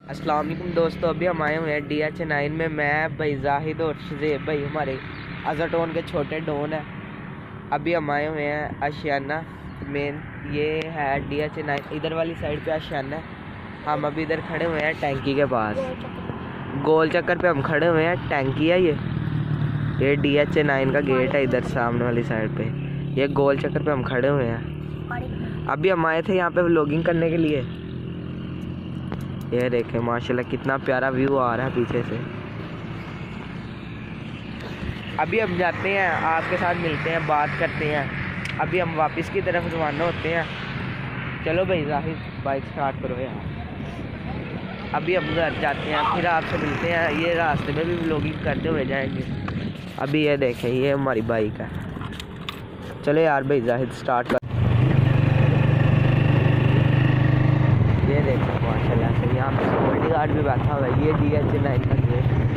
अस्सलाम वालेकुम दोस्तों, अभी हम आए हुए हैं DH9 में। मैं भाई जाहिद और शुज़ैब भाई हमारे अज़रटोन के छोटे डोन हैं। अभी हम आए हुए हैं आशियाना मेन, ये है DH9। इधर वाली साइड पे आशियाना है। हम अभी इधर खड़े हुए हैं टैंकी के पास, गोल चक्कर पे हम खड़े हुए हैं। टैंकी है ये DH9 का गेट है इधर सामने वाली साइड पे। ये गोल चक्कर पे हम खड़े हुए हैं। अभी हम आए थे यहाँ पे व्लॉगिंग करने के लिए। ये देखें माशाल्लाह कितना प्यारा व्यू आ रहा है पीछे से। अभी हम जाते हैं, आपके साथ मिलते हैं, बात करते हैं। अभी हम वापस की तरफ रवाना होते हैं। चलो भाई जाहिद बाइक स्टार्ट करो यार। अभी हम घर जाते हैं, फिर आपसे मिलते हैं। ये रास्ते में भी व्लॉगिंग करते हुए जाएंगे। अभी ये देखें, ये हमारी बाइक है। चलो यार भाई जाहिद स्टार्ट कर। ये देखो माशाल्लाह से यहाँ पे सिक्योरिटी गार्ड भी बैठा हुआ है। ये DH9 का गेट।